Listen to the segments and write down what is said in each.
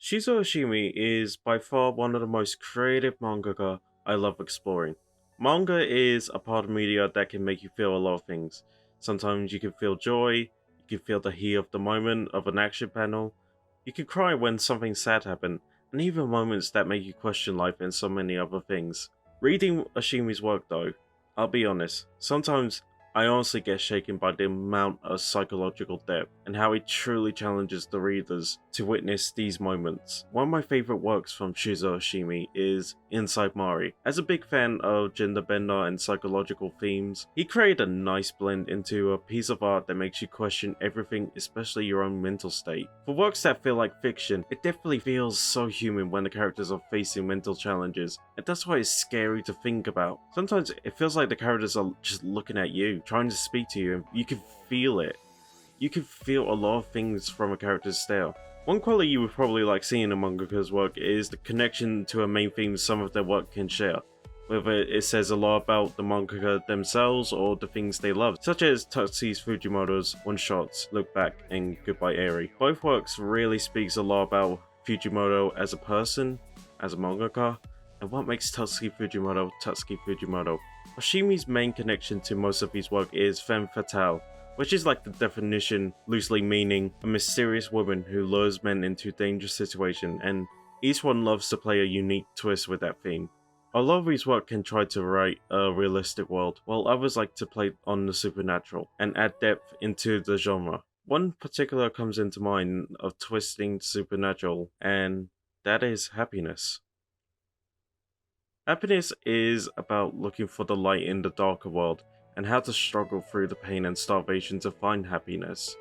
Shuzo Oshimi is by far one of the most creative mangaka I love exploring. Manga is a part of media that can make you feel a lot of things. Sometimes you can feel joy, you can feel the heat of the moment of an action panel, you can cry when something sad happened, and even moments that make you question life and so many other things. Reading Oshimi's work though, I'll be honest, sometimes I honestly get shaken by the amount of psychological depth and how it truly challenges the readers to witness these moments. One of my favourite works from Shuzo Oshimi is Inside Mari. As a big fan of gender bender and psychological themes, he created a nice blend into a piece of art that makes you question everything, especially your own mental state. For works that feel like fiction, it definitely feels so human when the characters are facing mental challenges, and that's why it's scary to think about. Sometimes it feels like the characters are just looking at you, trying to speak to you, and you can feel it. You can feel a lot of things from a character's style. One quality you would probably like seeing in a mangaka's work is the connection to a main theme some of their work can share. Whether it says a lot about the mangaka themselves or the things they love, such as Tatsuya Fujimoto's one-shots Look Back and Goodbye Eri. Both works really speaks a lot about Fujimoto as a person, as a mangaka, and what makes Tatsuya Fujimoto Tatsuya Fujimoto. Oshimi's main connection to most of his work is femme fatale, which is like the definition loosely meaning a mysterious woman who lures men into dangerous situations, and each one loves to play a unique twist with that theme. A lot of his work can try to write a realistic world, while others like to play on the supernatural and add depth into the genre. One particular comes into mind of twisting supernatural, and that is happiness. Happiness is about looking for the light in the darker world and how to struggle through the pain and starvation to find happiness.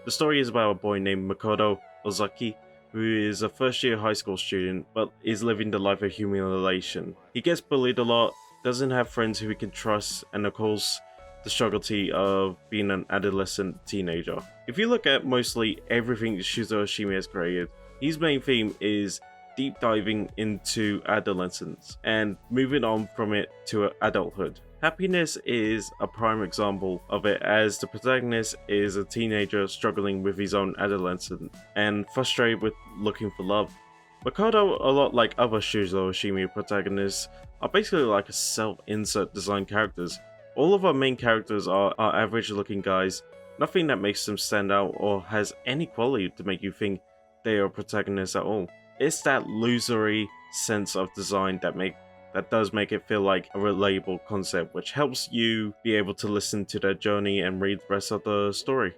The story is about a boy named Makoto Ozaki who is a first year high school student but is living the life of humiliation. He gets bullied a lot, doesn't have friends who he can trust, and of course the struggle of being an adolescent teenager. If you look at mostly everything Shuzo Oshimi has created, his main theme is deep diving into adolescence and moving on from it to adulthood. Happiness is a prime example of it, as the protagonist is a teenager struggling with his own adolescence and frustrated with looking for love. Makoto, a lot like other Shuzo Oshimi protagonists, are basically like a self-insert design characters. All of our main characters are average looking guys, nothing that makes them stand out or has any quality to make you think they are protagonists at all. It's that losery sense of design that does make it feel like a relatable concept, which helps you be able to listen to their journey and read the rest of the story.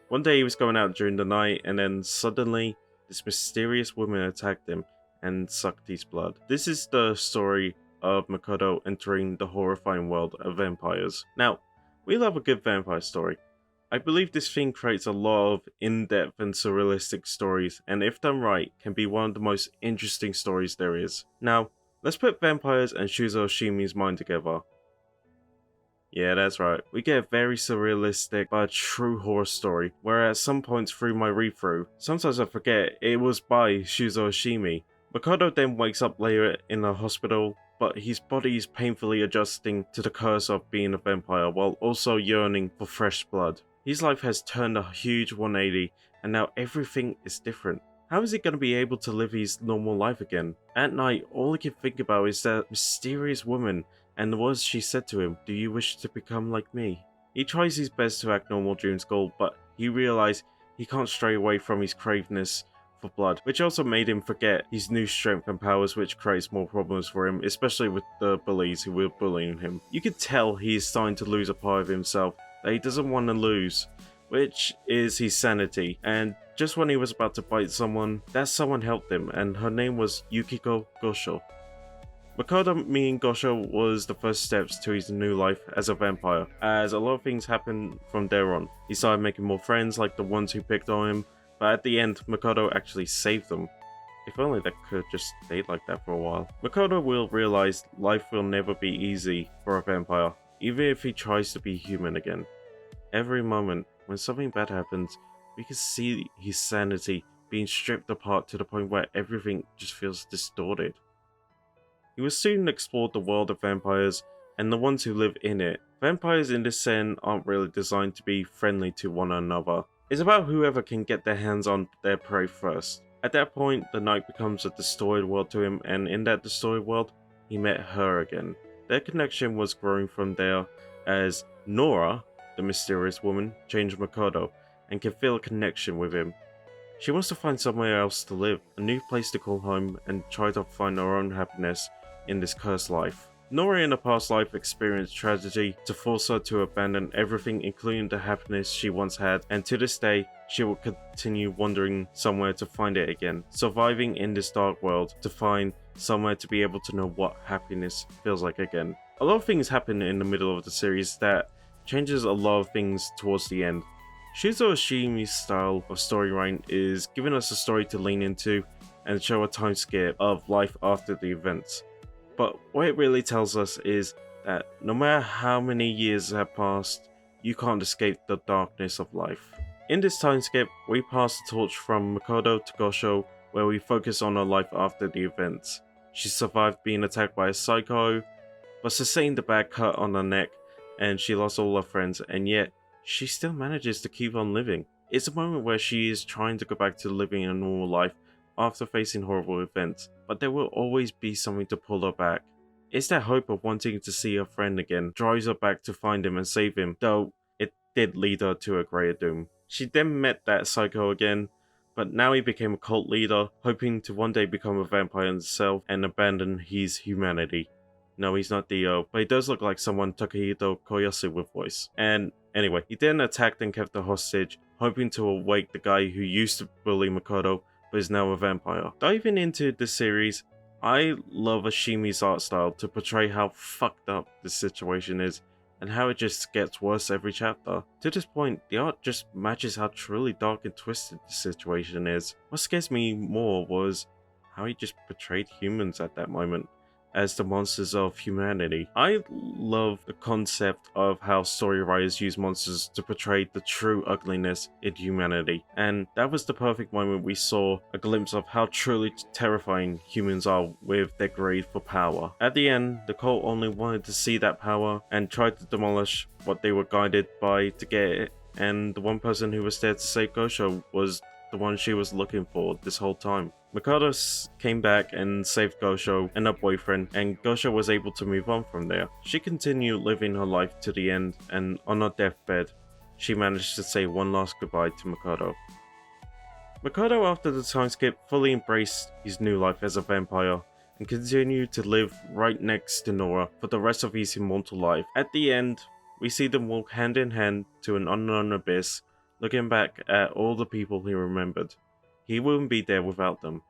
One day he was going out during the night, and then suddenly this mysterious woman attacked him and sucked his blood. This is the story of Makoto entering the horrifying world of vampires. Now, we love a good vampire story. I believe this theme creates a lot of in-depth and surrealistic stories, and if done right, can be one of the most interesting stories there is. Now, let's put vampires and Shuzo Oshimi's mind together. Yeah, that's right. We get a very surrealistic but a true horror story, where at some points through my read-through, sometimes I forget it was by Shuzo Oshimi. Makoto then wakes up later in a hospital, but his body is painfully adjusting to the curse of being a vampire while also yearning for fresh blood. His life has turned a huge 180, and now everything is different. How is he going to be able to live his normal life again? At night, all he can think about is that mysterious woman and the words she said to him, "Do you wish to become like me?" He tries his best to act normal during school, but he realizes he can't stray away from his craveness for blood, which also made him forget his new strength and powers, which creates more problems for him, especially with the bullies who were bullying him. You could tell he is starting to lose a part of himself that he doesn't want to lose, which is his sanity. And just when he was about to bite someone, that someone helped him, and her name was Yukiko Gosho. Makoto meeting Gosho was the first steps to his new life as a vampire, as a lot of things happened from there on. He started making more friends like the ones who picked on him, but at the end, Makoto actually saved them. If only that could just stay like that for a while. Makoto will realize life will never be easy for a vampire, even if he tries to be human again. Every moment, when something bad happens, we can see his sanity being stripped apart to the point where everything just feels distorted. He will soon explore the world of vampires and the ones who live in it. Vampires in this sense aren't really designed to be friendly to one another. It's about whoever can get their hands on their prey first. At that point, the night becomes a distorted world to him, and in that distorted world, he met her again. Their connection was growing from there as Nora, the mysterious woman, changed Makoto and can feel a connection with him. She wants to find somewhere else to live, a new place to call home, and try to find her own happiness in this cursed life. Nora in a past life experienced tragedy to force her to abandon everything, including the happiness she once had, and to this day, she will continue wandering somewhere to find it again, surviving in this dark world to find somewhere to be able to know what happiness feels like again. A lot of things happen in the middle of the series that changes a lot of things towards the end. Shuzo Oshimi's style of storywriting is giving us a story to lean into and show a time skip of life after the events. But what it really tells us is that no matter how many years have passed, you can't escape the darkness of life. In this time skip, we pass the torch from Makoto to Gosho, where we focus on her life after the events. She survived being attacked by a psycho, but sustained a bad cut on her neck, and she lost all her friends, and yet she still manages to keep on living. It's a moment where she is trying to go back to living a normal life after facing horrible events, but there will always be something to pull her back. It's that hope of wanting to see her friend again drives her back to find him and save him, though it did lead her to a greater doom. She then met that psycho again, but now he became a cult leader, hoping to one day become a vampire himself and abandon his humanity. No, he's not Dio, but he does look like someone Takahito Koyasu with voice. And anyway, he then attacked and kept her hostage, hoping to awake the guy who used to bully Makoto, but is now a vampire. Diving into the series, I love Oshimi's art style to portray how fucked up this situation is, and how it just gets worse every chapter. To this point, the art just matches how truly dark and twisted the situation is. What scares me more was how he just portrayed humans at that moment as the monsters of humanity. I love the concept of how story writers use monsters to portray the true ugliness in humanity, and that was the perfect moment we saw a glimpse of how truly terrifying humans are with their greed for power. At the end, the cult only wanted to see that power and tried to demolish what they were guided by to get it, and the one person who was there to save Gosho was the one she was looking for this whole time. Makoto came back and saved Gosho and her boyfriend, and Gosho was able to move on from there. She continued living her life to the end, and on her deathbed, she managed to say one last goodbye to Makoto. Makoto, after the time skip, fully embraced his new life as a vampire and continued to live right next to Nora for the rest of his immortal life. At the end, we see them walk hand in hand to an unknown abyss, looking back at all the people he remembered. He wouldn't be there without them.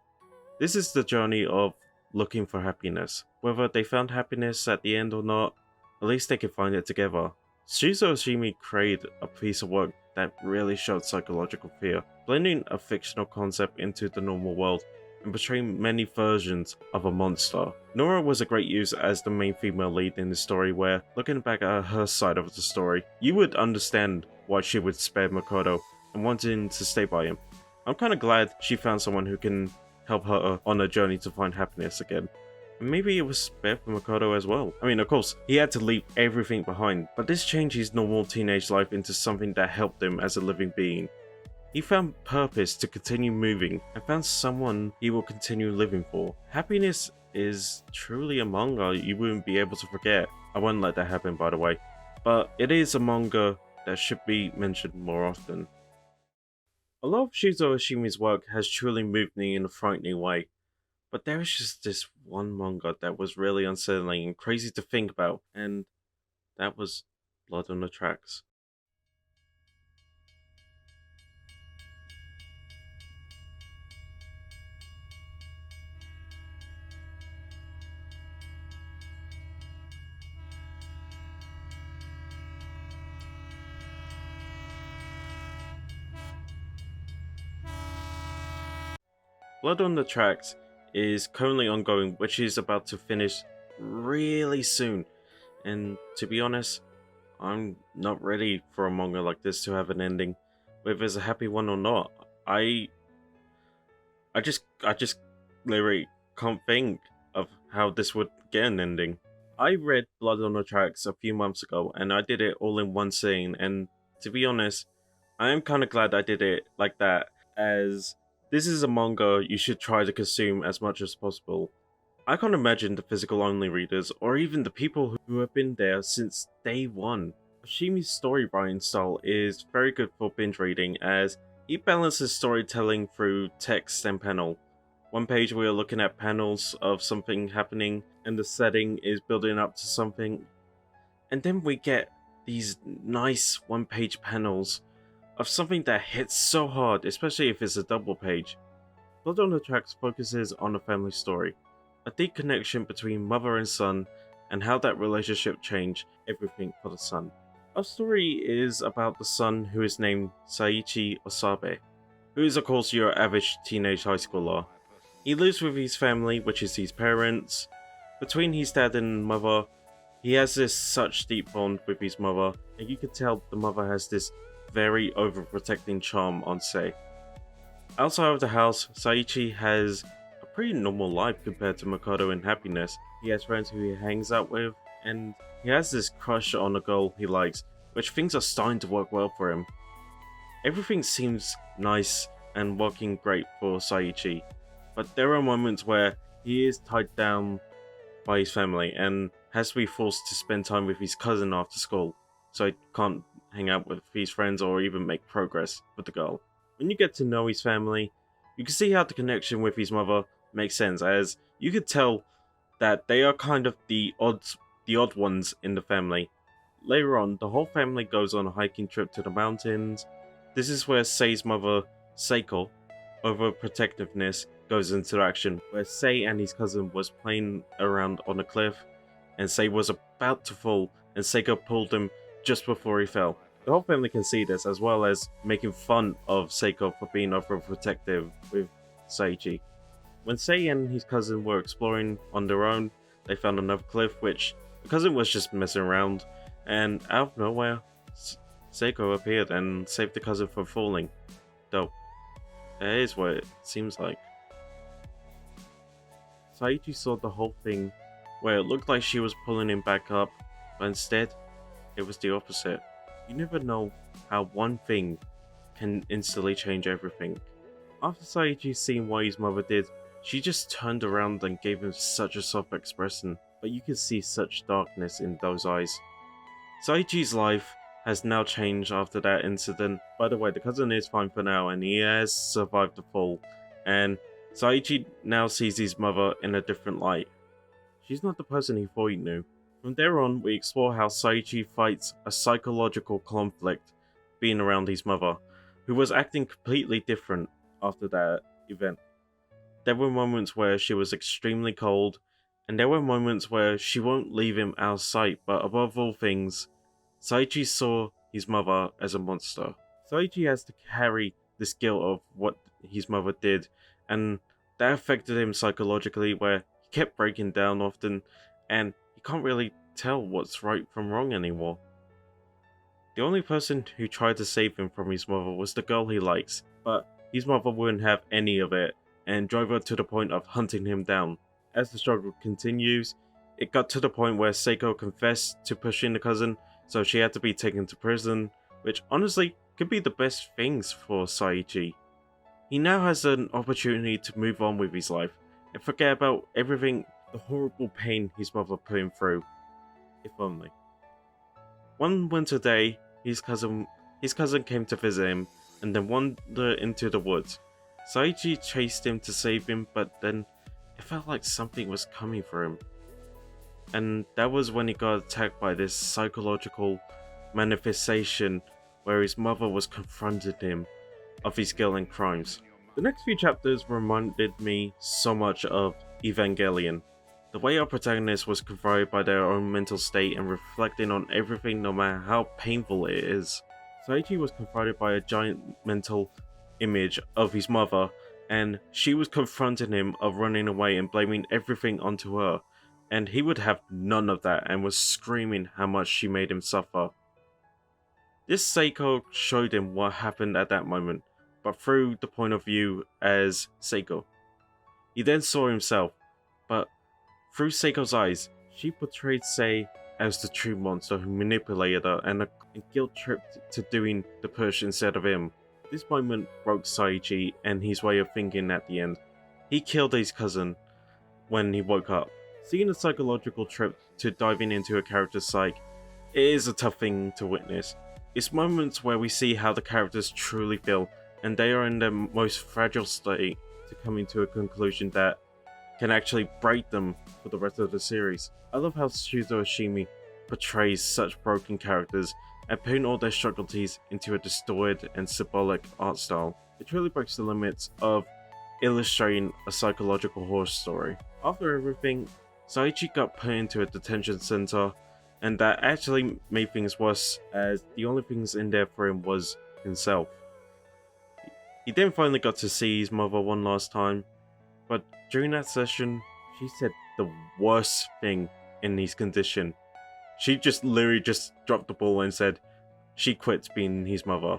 This is the journey of looking for happiness. Whether they found happiness at the end or not, at least they could find it together. Shuzo Oshimi created a piece of work that really showed psychological fear, blending a fictional concept into the normal world and portraying many versions of a monster. Nora was a great use as the main female lead in the story, where, looking back at her side of the story, you would understand why she would spare Makoto and wanting to stay by him. I'm kinda glad she found someone who can help her on her journey to find happiness again. And maybe it was better for Makoto as well. I mean, of course, he had to leave everything behind, but this changed his normal teenage life into something that helped him as a living being. He found purpose to continue moving and found someone he will continue living for. Happiness is truly a manga you wouldn't be able to forget. I won't let that happen, by the way. But it is a manga that should be mentioned more often. A lot of Shuzo Oshimi's work has truly moved me in a frightening way, but there is just this one manga that was really unsettling and crazy to think about, and that was Blood on the Tracks. Blood on the Tracks is currently ongoing, which is about to finish really soon, and to be honest, I'm not ready for a manga like this to have an ending, whether it's a happy one or not. I just literally can't think of how this would get an ending. I read Blood on the Tracks a few months ago, and I did it all in one scene, and to be honest, I am kind of glad I did it like that, as This is a manga you should try to consume as much as possible. I can't imagine the physical only readers, or even the people who have been there since day one. Oshimi's story-writing style is very good for binge reading as he balances storytelling through text and panel. One page we are looking at panels of something happening and the setting is building up to something, and then we get these nice one-page panels of something that hits so hard, especially if it's a double page. Blood on the Tracks focuses on a family story, a deep connection between mother and son, and how that relationship changed everything for the son. Our story is about the son who is named Saichi Osabe, who is of course your average teenage high schooler. He lives with his family, which is his parents. Between his dad and mother, he has this such deep bond with his mother, and you can tell the mother has this very overprotecting charm on Sei. Outside of the house, Saichi has a pretty normal life compared to Makoto in Happiness. He has friends who he hangs out with, and he has this crush on a girl he likes, which things are starting to work well for him. Everything seems nice and working great for Saichi, but there are moments where he is tied down by his family and has to be forced to spend time with his cousin after school, so he can't hang out with his friends or even make progress with the girl. When you get to know his family, you can see how the connection with his mother makes sense, as you could tell that they are kind of the odd ones in the family. Later on, the whole family goes on a hiking trip to the mountains. This is where Sei's mother, Seiko, overprotectiveness goes into action, where Sei and his cousin was playing around on a cliff, and Sei was about to fall, and Seiko pulled him just before he fell. The whole family can see this, as well as making fun of Seiko for being overprotective with Saichi. When Sei and his cousin were exploring on their own, they found another cliff, which the cousin was just messing around, and out of nowhere, Seiko appeared and saved the cousin from falling. Though, that is what it seems like. Saichi saw the whole thing, where it looked like she was pulling him back up, but instead, it was the opposite. You never know how one thing can instantly change everything. After Saichi seeing what his mother did, she just turned around and gave him such a soft expression, but you could see such darkness in those eyes. Saichi's life has now changed after that incident. By the way, the cousin is fine for now and he has survived the fall, and Saichi now sees his mother in a different light. She's not the person he thought he knew. From there on, we explore how Saichi fights a psychological conflict being around his mother, who was acting completely different after that event. There were moments where she was extremely cold, and there were moments where she won't leave him out of sight, but above all things, Saichi saw his mother as a monster. Saichi has to carry this guilt of what his mother did, and that affected him psychologically, where he kept breaking down often, and he can't really tell what's right from wrong anymore. The only person who tried to save him from his mother was the girl he likes, but his mother wouldn't have any of it, and drove her to the point of hunting him down. As the struggle continues, it got to the point where Seiko confessed to pushing the cousin, so she had to be taken to prison, which honestly could be the best things for Saichi. He now has an opportunity to move on with his life, and forget about everything, the horrible pain his mother put him through. If only. One winter day, his cousin came to visit him, and then wandered into the woods. Saichi chased him to save him, but then it felt like something was coming for him. And that was when he got attacked by this psychological manifestation where his mother was confronting him of his guilt and crimes. The next few chapters reminded me so much of Evangelion. The way our protagonist was confronted by their own mental state and reflecting on everything no matter how painful it is. Saichi was confronted by a giant mental image of his mother, and she was confronting him of running away and blaming everything onto her, and he would have none of that and was screaming how much she made him suffer. This Seiko showed him what happened at that moment, but through the point of view as Seiko. He then saw himself, but through Seiko's eyes, she portrayed Sei as the true monster who manipulated her and guilt-tripped to doing the push instead of him. This moment broke Saichi and his way of thinking at the end. He killed his cousin when he woke up. Seeing a psychological trip to diving into a character's psyche, it is a tough thing to witness. It's moments where we see how the characters truly feel, and they are in their most fragile state to coming to a conclusion that can actually break them for the rest of the series. I love how Shuzo Oshimi portrays such broken characters and putting all their struggles into a distorted and symbolic art style. It truly breaks the limits of illustrating a psychological horror story. After everything, Saichi got put into a detention center, and that actually made things worse as the only things in there for him was himself. He then finally got to see his mother one last time, but during that session, she said the worst thing in his condition. She literally dropped the ball and said she quits being his mother.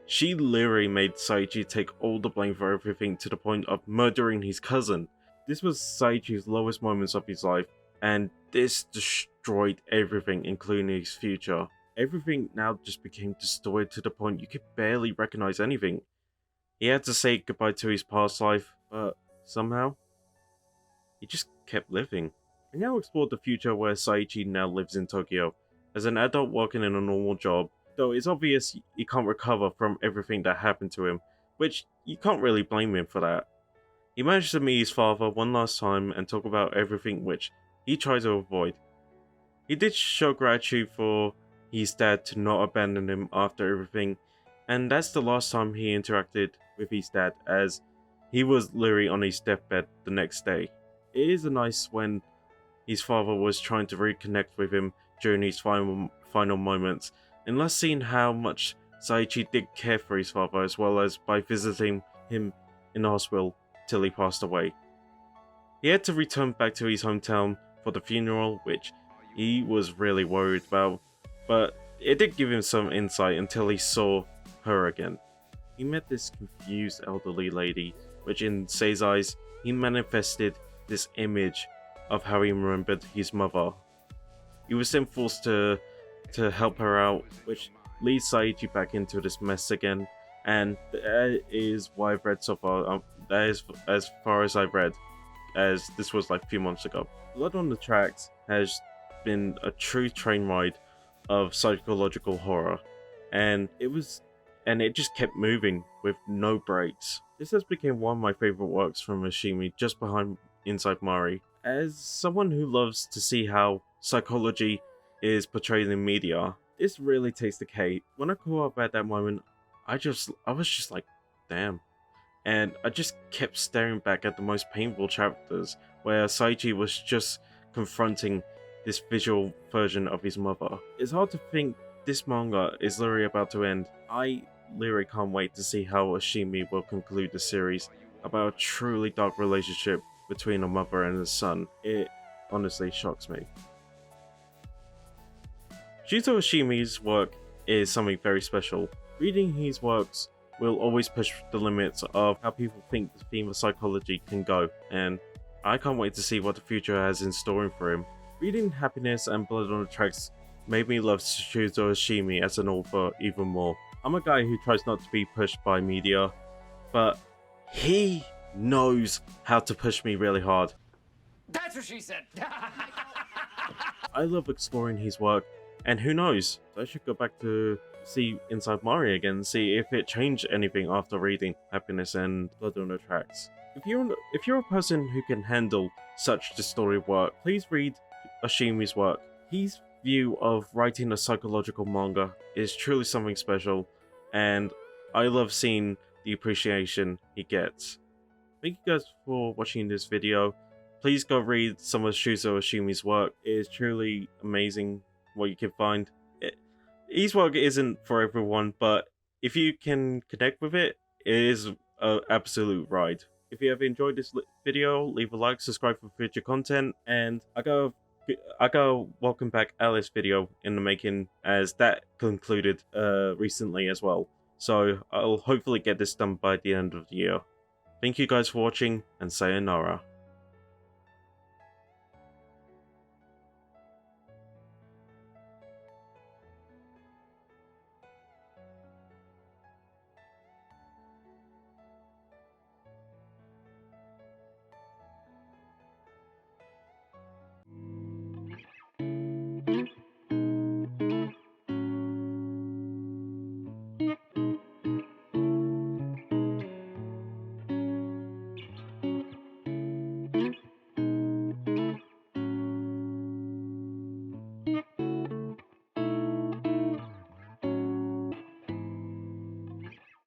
She literally made Saichi take all the blame for everything to the point of murdering his cousin. This was Saichi's lowest moments of his life, and this destroyed everything, including his future. Everything now just became distorted to the point you could barely recognize anything. He had to say goodbye to his past life, but somehow, he just kept living. I now explored the future where Saichi now lives in Tokyo, as an adult working in a normal job, though it's obvious he can't recover from everything that happened to him, which you can't really blame him for that. He managed to meet his father one last time and talk about everything which he tried to avoid. He did show gratitude for his dad to not abandon him after everything, and that's the last time he interacted with his dad, as he was literally on his deathbed the next day. It is nice when his father was trying to reconnect with him during his final moments, and last seeing how much Saichi did care for his father, as well as by visiting him in the hospital till he passed away. He had to return back to his hometown for the funeral, which he was really worried about, but it did give him some insight until he saw her again. He met this confused elderly lady, which in Sei's eyes, he manifested this image of how he remembered his mother. He was then forced to help her out, which leads Saichi back into this mess again, and that is what I've read so far. That is as far as I've read, as this was like a few months ago. Blood on the Tracks has been a true train ride of psychological horror, and it just kept moving with no breaks. This has become one of my favorite works from Oshimi, just behind Inside Mari. As someone who loves to see how psychology is portrayed in media, this really takes the cake. When I caught up at that moment, I was just like, damn. And I just kept staring back at the most painful chapters, where Saichi was just confronting this visual version of his mother. It's hard to think this manga is literally about to end. I literally can't wait to see how Oshimi will conclude the series about a truly dark relationship between a mother and a son. It honestly shocks me. Shuzo Oshimi's work is something very special. Reading his works will always push the limits of how people think the theme of psychology can go, and I can't wait to see what the future has in store for him. Reading Happiness and Blood on the Tracks made me love Shuzo Oshimi as an author even more. I'm a guy who tries not to be pushed by media, but he knows how to push me really hard. That's what she said! I love exploring his work, and who knows, I should go back to see Inside Mari again and see if it changed anything after reading Happiness and Blood on the Tracks. If you're a person who can handle such distorted work, please read Oshimi's work. His view of writing a psychological manga is truly something special, and I love seeing the appreciation he gets. Thank you guys for watching this video. Please go read some of Shuzo Oshimi's work. It is truly amazing what you can find. His work isn't for everyone, but if you can connect with it, it is an absolute ride. If you have enjoyed this video, leave a like, subscribe for future content, and I got a welcome back Alice video in the making, as that concluded recently as well. So I'll hopefully get this done by the end of the year. Thank you guys for watching, and sayonara.